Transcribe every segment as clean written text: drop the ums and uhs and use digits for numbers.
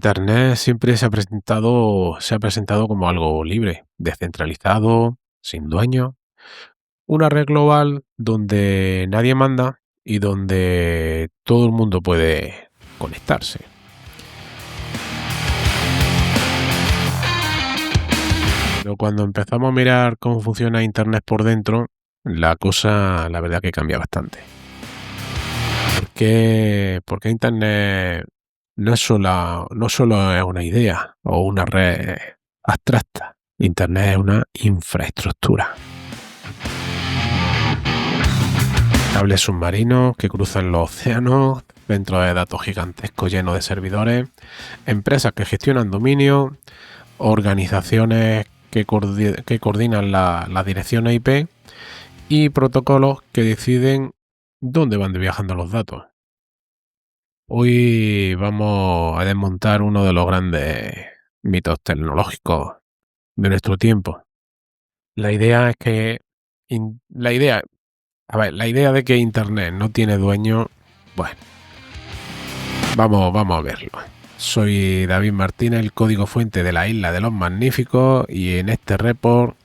Internet siempre se ha presentado como algo libre, descentralizado, sin dueño, una red global donde nadie manda y donde todo el mundo puede conectarse. Pero cuando empezamos a mirar cómo funciona Internet por dentro, la cosa, la verdad que cambia bastante. Porque Internet no solo es una idea o una red abstracta. Internet es una infraestructura. Cables submarinos que cruzan los océanos, centros de datos gigantescos llenos de servidores, empresas que gestionan dominio, organizaciones que coordinan las direcciones IP y protocolos que deciden dónde van viajando los datos. Hoy vamos a desmontar uno de los grandes mitos tecnológicos de nuestro tiempo. La idea es que la idea de que Internet no tiene dueño, bueno, vamos a verlo. Soy David Martínez, el código fuente de la Isla de los Magníficos, y en este report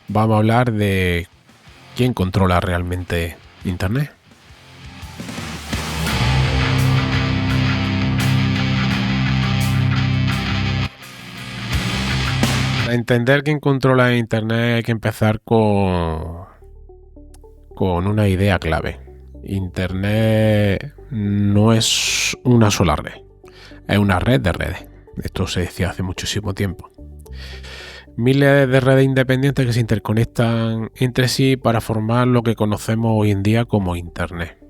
vamos a hablar de quién controla realmente Internet. Para entender quién controla Internet hay que empezar con una idea clave. Internet no es una sola red, es una red de redes. Esto se decía hace muchísimo tiempo. Miles de redes independientes que se interconectan entre sí para formar lo que conocemos hoy en día como Internet.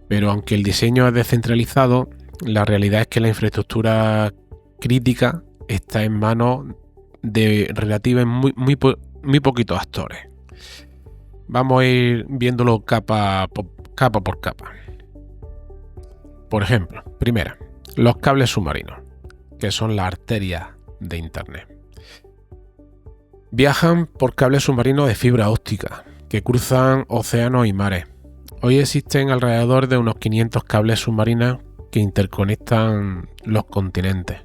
Pero aunque el diseño es descentralizado, la realidad es que la infraestructura crítica está en manos de relativamente muy poquitos actores. Vamos a ir viéndolo capa por capa. Por ejemplo, primera, los cables submarinos, que son la arteria de Internet. Viajan por cables submarinos de fibra óptica, que cruzan océanos y mares. Hoy existen alrededor de unos 500 cables submarinos que interconectan los continentes.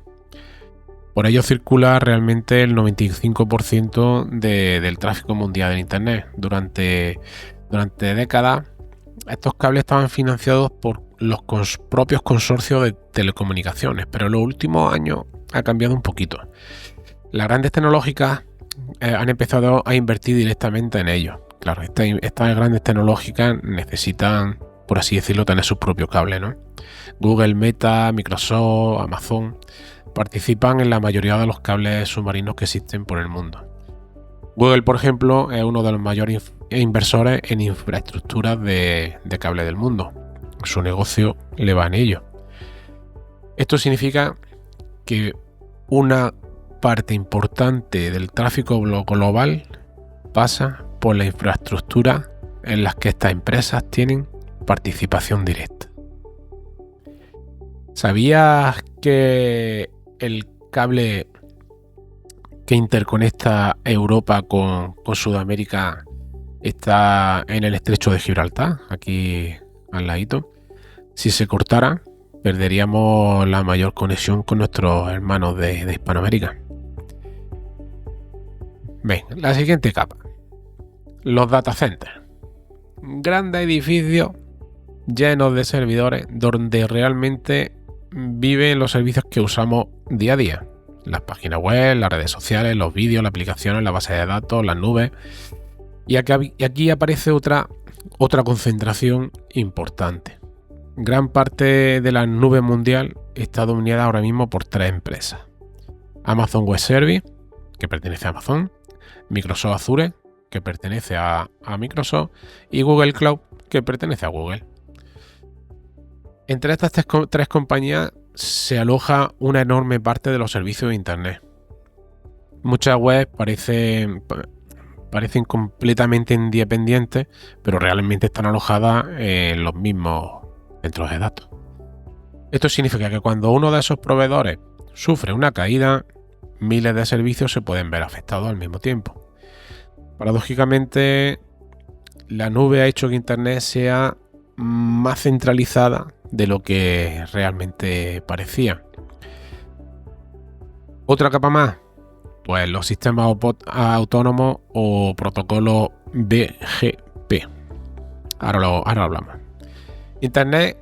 Por ello circula realmente el 95% del tráfico mundial en Internet. Durante décadas, estos cables estaban financiados por los propios consorcios de telecomunicaciones, pero en los últimos años ha cambiado un poquito. Las grandes tecnológicas han empezado a invertir directamente en ellos. Claro, estas grandes tecnológicas necesitan, por así decirlo, tener su propio cable, ¿no? Google, Meta, Microsoft, Amazon participan en la mayoría de los cables submarinos que existen por el mundo. Google, por ejemplo, es uno de los mayores inversores en infraestructuras de cable del mundo. Su negocio le va en ello. Esto significa que una parte importante del tráfico global pasa por la infraestructura en las que estas empresas tienen participación directa. ¿Sabías que el cable que interconecta Europa con Sudamérica está en el estrecho de Gibraltar, aquí al ladito? Si se cortara, perderíamos la mayor conexión con nuestros hermanos de Hispanoamérica. Ven, la siguiente capa. Los data centers. Grandes edificios llenos de servidores donde realmente viven los servicios que usamos día a día. Las páginas web, las redes sociales, los vídeos, las aplicaciones, la base de datos, las nubes. Y aquí aparece otra concentración importante. Gran parte de la nube mundial está dominada ahora mismo por 3 empresas. Amazon Web Service, que pertenece a Amazon, Microsoft Azure, que pertenece a Microsoft, y Google Cloud, que pertenece a Google. Entre estas 3 compañías se aloja una enorme parte de los servicios de Internet. Muchas webs parecen completamente independientes, pero realmente están alojadas en los mismos centros de datos. Esto significa que cuando uno de esos proveedores sufre una caída, miles de servicios se pueden ver afectados al mismo tiempo. Paradójicamente, la nube ha hecho que Internet sea más centralizada de lo que realmente parecía. Otra capa más, pues los sistemas autónomos o protocolos BGP. Ahora lo hablamos. Internet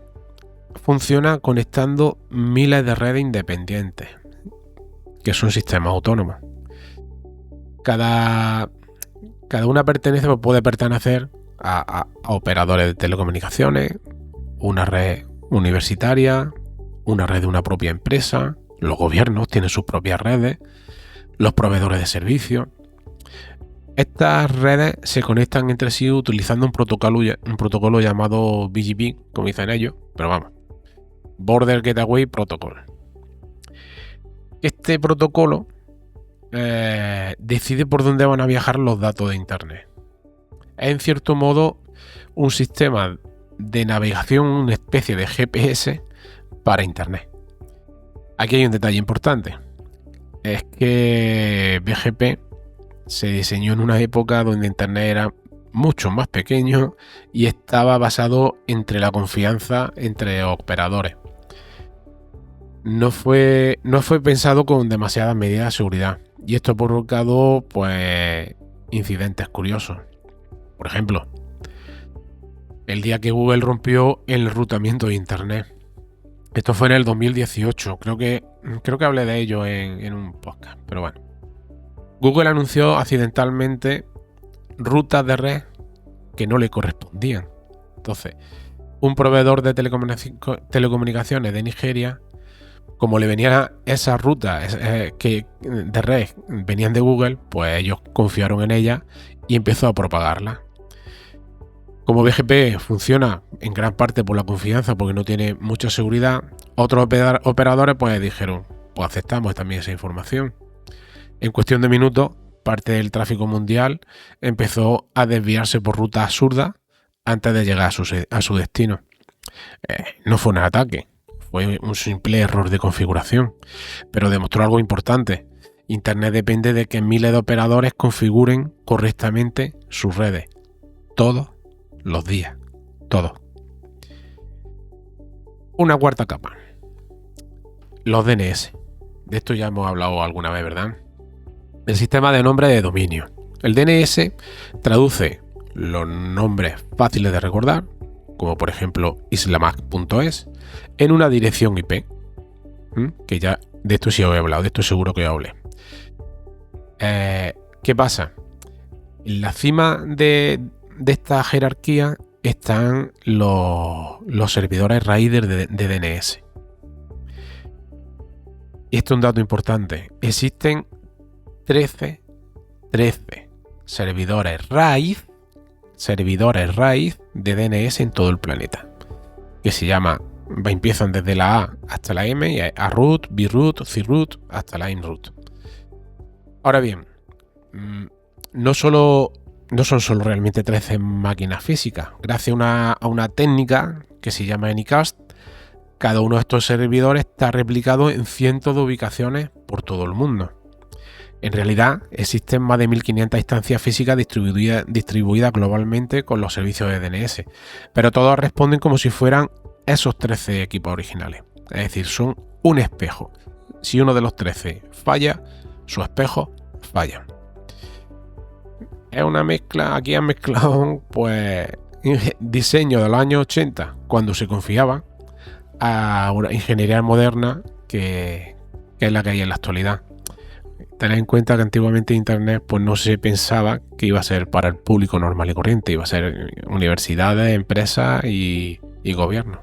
funciona conectando miles de redes independientes, que son sistemas autónomos. Cada una puede pertenecer a operadores de telecomunicaciones, una red universitaria, una red de una propia empresa, los gobiernos tienen sus propias redes, los proveedores de servicios. Estas redes se conectan entre sí utilizando un protocolo llamado BGP, como dicen ellos, pero vamos, Border Gateway Protocol. Este protocolo decide por dónde van a viajar los datos de Internet. Es en cierto modo un sistema de navegación, una especie de GPS para Internet. Aquí hay un detalle importante. Es que BGP se diseñó en una época donde Internet era mucho más pequeño y estaba basado entre la confianza entre operadores. No fue pensado con demasiadas medidas de seguridad y esto ha provocado pues incidentes curiosos. Por ejemplo, el día que Google rompió el enrutamiento de Internet. Esto fue en el 2018, creo que hablé de ello en un podcast, pero bueno. Google anunció accidentalmente rutas de red que no le correspondían. Entonces, un proveedor de telecomunicaciones de Nigeria, como le venían esas rutas de red venían de Google, pues ellos confiaron en ellas y empezó a propagarlas. Como BGP funciona en gran parte por la confianza porque no tiene mucha seguridad, otros operadores pues dijeron, pues aceptamos también esa información. En cuestión de minutos, parte del tráfico mundial empezó a desviarse por rutas absurdas antes de llegar a su destino. No fue un ataque, fue un simple error de configuración, pero demostró algo importante. Internet depende de que miles de operadores configuren correctamente sus redes, todos los días, todos. Una cuarta capa, los DNS. De esto ya hemos hablado alguna vez, ¿verdad? El sistema de nombre de dominio. El DNS traduce los nombres fáciles de recordar, como por ejemplo islamac.es, en una dirección IP. Que ya de esto sí he hablado, de esto seguro que hablé. ¿Qué pasa? En la cima de esta jerarquía están los servidores raíz de DNS. Y esto es un dato importante. Existen 13 servidores raíz de DNS en todo el planeta, que se llama, empiezan desde la A hasta la M, y a root, B-root, C-root, hasta la in-root. Ahora bien, no son solo realmente 13 máquinas físicas. Gracias a una técnica que se llama Anycast, cada uno de estos servidores está replicado en cientos de ubicaciones por todo el mundo. En realidad, existen más de 1500 instancias físicas distribuidas globalmente con los servicios de DNS, pero todos responden como si fueran esos 13 equipos originales. Es decir, son un espejo. Si uno de los 13 falla, su espejo falla. Es una mezcla, aquí han mezclado pues diseño de los años 80, cuando se confiaba, a una ingeniería moderna que es la que hay en la actualidad. Tened en cuenta que antiguamente Internet pues no se pensaba que iba a ser para el público normal y corriente, iba a ser universidades, empresas y gobiernos.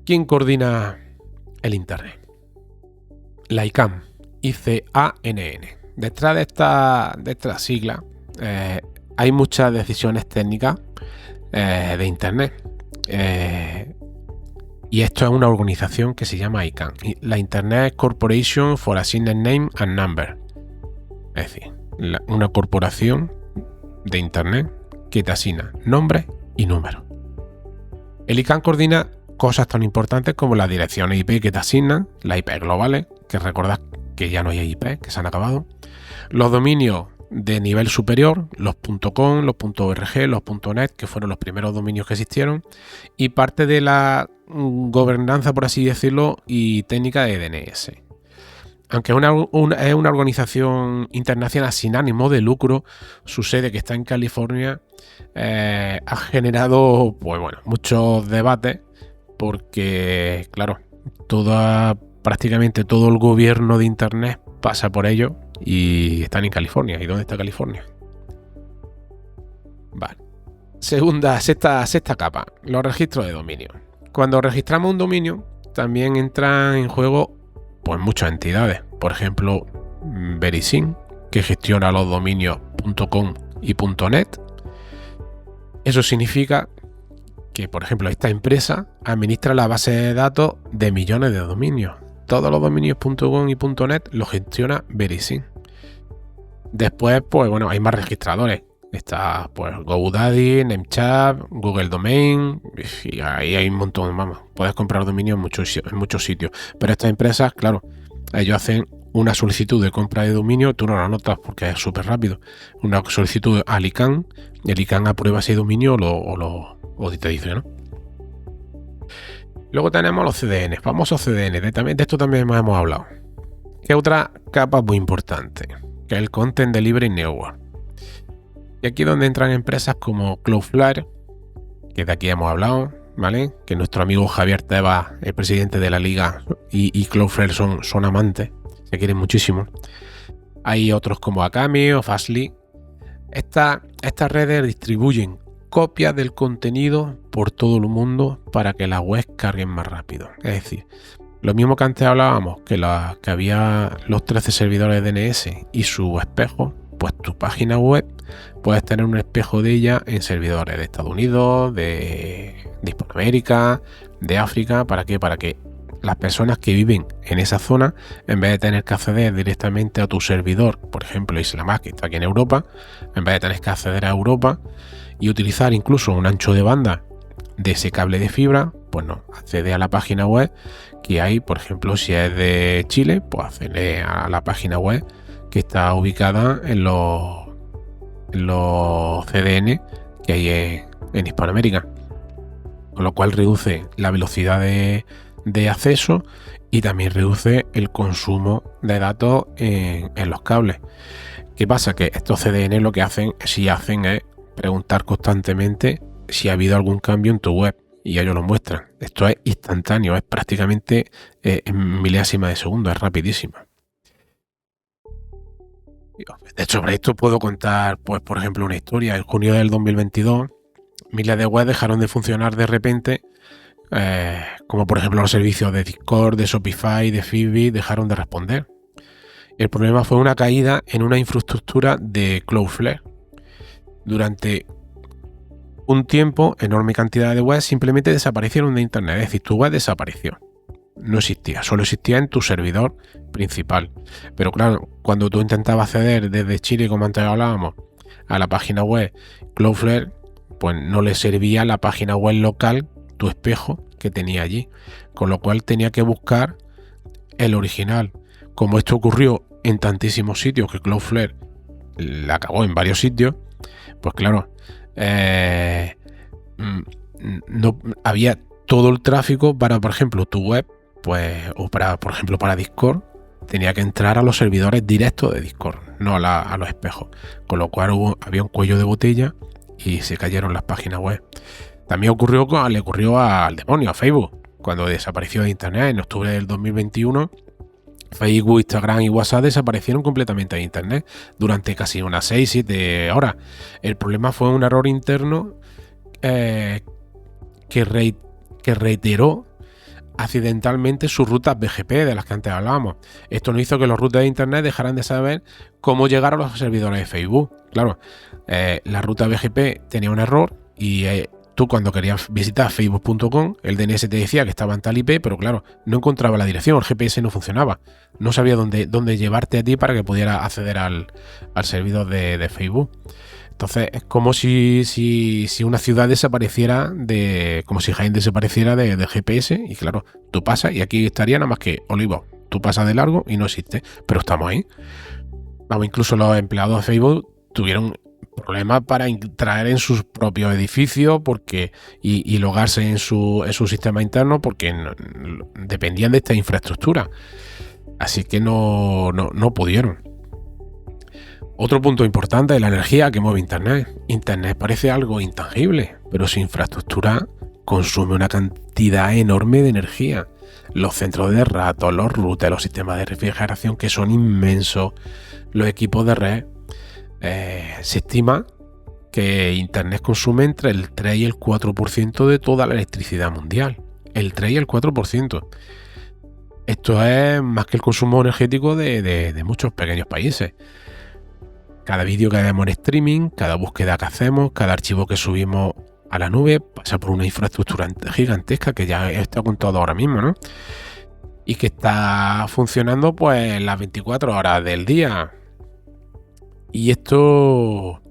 ¿Quién coordina el Internet? La ICANN, ICANN. Detrás de esta sigla hay muchas decisiones técnicas de Internet. Y esto es una organización que se llama ICANN, la Internet Corporation for Assigned Name and Number. Es decir, una corporación de Internet que te asigna nombre y número. El ICANN coordina cosas tan importantes como las direcciones IP que te asignan, las IP globales, que recordad que ya no hay IP, que se han acabado, los dominios de nivel superior, los .com, los .org, los .net, que fueron los primeros dominios que existieron, y parte de la gobernanza, por así decirlo, y técnica de DNS. Aunque es una organización internacional sin ánimo de lucro, su sede, que está en California, ha generado muchos debates, porque, claro, prácticamente todo el gobierno de Internet pasa por ello y están en California. ¿Y dónde está California? Vale. Sexta capa, los registros de dominio. Cuando registramos un dominio, también entran en juego muchas entidades. Por ejemplo, Verisign, que gestiona los dominios .com y .net. Eso significa que, por ejemplo, esta empresa administra la base de datos de millones de dominios. Todos los dominios .com y .net los gestiona Verisign. Después, hay más registradores. Está GoDaddy, Namecheap, Google Domain, y ahí hay un montón, puedes comprar dominios en muchos sitios. Pero estas empresas, claro, ellos hacen una solicitud de compra de dominio, tú no la notas porque es súper rápido. Una solicitud al ICANN, y el ICANN aprueba ese dominio o te dice, ¿no? Luego tenemos los CDN, famosos CDN, de esto también hemos hablado. Que otra capa muy importante, que es el Content Delivery Network. Y aquí es donde entran empresas como Cloudflare, que de aquí hemos hablado, ¿vale? Que nuestro amigo Javier Tebas, el presidente de la liga, y Cloudflare son amantes, se quieren muchísimo. Hay otros como Akami o Fastly. Estas redes distribuyen copias del contenido por todo el mundo para que las webs carguen más rápido. Es decir, lo mismo que antes hablábamos, que había los 13 servidores DNS y su espejo, pues tu página web puedes tener un espejo de ella en servidores de Estados Unidos, de Hispanoamérica, de África. ¿Para qué? Para que las personas que viven en esa zona, en vez de tener que acceder directamente a tu servidor, por ejemplo Islamag, que está aquí en Europa, en vez de tener que acceder a Europa y utilizar incluso un ancho de banda de ese cable de fibra, pues no, accede a la página web que hay. Por ejemplo, si es de Chile, pues accede a la página web que está ubicada en los CDN que hay en Hispanoamérica, con lo cual reduce la velocidad de acceso y también reduce el consumo de datos en los cables. ¿Qué pasa? Que estos CDN lo que hacen es preguntar constantemente si ha habido algún cambio en tu web, y ellos lo muestran. Esto es instantáneo, es prácticamente en milésima de segundo, es rapidísimo. De hecho, sobre esto puedo contar, pues, por ejemplo, una historia. En junio del 2022, miles de webs dejaron de funcionar de repente, como por ejemplo los servicios de Discord, de Shopify, de Fitbit, dejaron de responder. El problema fue una caída en una infraestructura de Cloudflare. Durante un tiempo, enorme cantidad de webs simplemente desaparecieron de Internet. Es decir, tu web desapareció. No existía, solo existía en tu servidor principal. Pero claro, cuando tú intentabas acceder desde Chile, como antes hablábamos, a la página web Cloudflare, pues no le servía la página web local, tu espejo, que tenía allí. Con lo cual tenía que buscar el original. Como esto ocurrió en tantísimos sitios, que Cloudflare la acabó en varios sitios, pues claro, no había todo el tráfico para, por ejemplo, tu web, pues, o para, por ejemplo, para Discord, tenía que entrar a los servidores directos de Discord, no a los espejos. Con lo cual había un cuello de botella y se cayeron las páginas web. También le ocurrió al demonio, a Facebook, cuando desapareció de Internet en octubre del 2021. Facebook, Instagram y WhatsApp desaparecieron completamente de Internet durante casi unas 6-7 horas. El problema fue un error interno que reiteró accidentalmente sus rutas BGP de las que antes hablábamos. Esto no hizo que los routers de Internet dejaran de saber cómo llegar a los servidores de Facebook. Claro, la ruta BGP tenía un error y tú, cuando querías visitar facebook.com, el DNS te decía que estaba en tal IP, pero claro, no encontraba la dirección, el GPS no funcionaba. No sabía dónde llevarte a ti para que pudiera acceder al servidor de Facebook. Entonces es como si una ciudad desapareciera como si Jaén desapareciera del GPS, y claro, tú pasas y aquí estaría nada más que Olivos. Tú pasas de largo y no existe, pero estamos ahí. Vamos, incluso los empleados de Facebook tuvieron problemas para entrar en sus propios edificios y logarse en su sistema interno porque dependían de esta infraestructura. Así que no pudieron. Otro punto importante es la energía que mueve Internet. Internet parece algo intangible, pero su infraestructura consume una cantidad enorme de energía. Los centros de datos, los routers, los sistemas de refrigeración que son inmensos, los equipos de red. Se estima que Internet consume entre el 3 y el 4% de toda la electricidad mundial. El 3 y el 4%. Esto es más que el consumo energético de muchos pequeños países. Cada vídeo que vemos en streaming, cada búsqueda que hacemos, cada archivo que subimos a la nube pasa por una infraestructura gigantesca que ya está contado ahora mismo, ¿no? Y que está funcionando pues las 24 horas del día. Y esto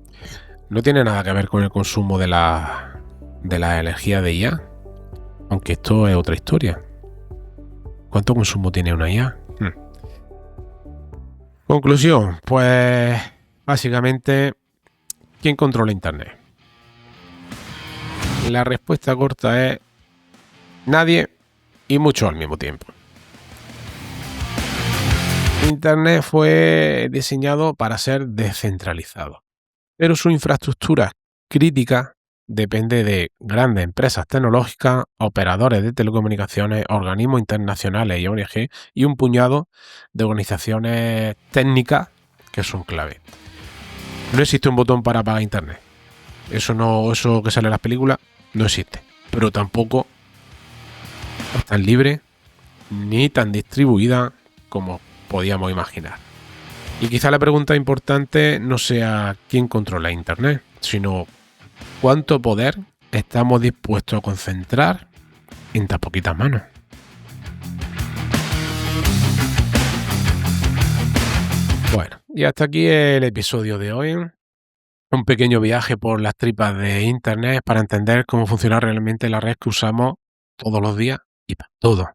no tiene nada que ver con el consumo de la energía de IA, aunque esto es otra historia. ¿Cuánto consumo tiene una IA? Conclusión, pues básicamente, ¿quién controla Internet? La respuesta corta es nadie y muchos al mismo tiempo. Internet fue diseñado para ser descentralizado, pero su infraestructura crítica depende de grandes empresas tecnológicas, operadores de telecomunicaciones, organismos internacionales y ONG y un puñado de organizaciones técnicas que son clave. No existe un botón para apagar Internet. Eso que sale en las películas no existe. Pero tampoco es tan libre ni tan distribuida como podíamos imaginar. Y quizá la pregunta importante no sea quién controla Internet, sino cuánto poder estamos dispuestos a concentrar en tan poquitas manos. Bueno, y hasta aquí el episodio de hoy. Un pequeño viaje por las tripas de Internet para entender cómo funciona realmente la red que usamos todos los días y para todo.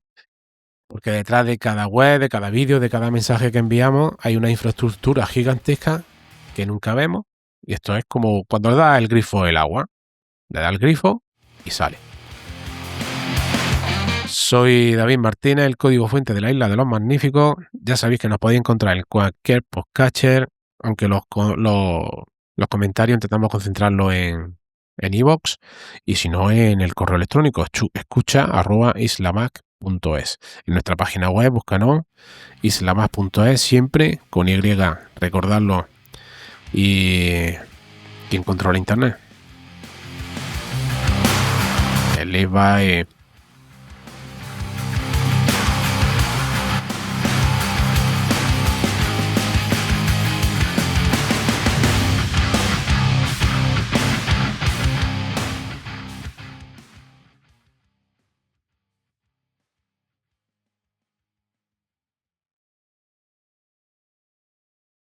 Porque detrás de cada web, de cada vídeo, de cada mensaje que enviamos, hay una infraestructura gigantesca que nunca vemos. Y esto es como cuando le da el grifo el agua. Le da el grifo y sale. Soy David Martínez, el código fuente de la Isla de los Magníficos. Ya sabéis que nos podéis encontrar en cualquier podcatcher, aunque los comentarios intentamos concentrarlos en iVoox y si no en el correo electrónico escucha@islamac.es. En nuestra página web búscanos islamac.es, siempre con Y, recordadlo. Y ¿quién controla Internet? El Levi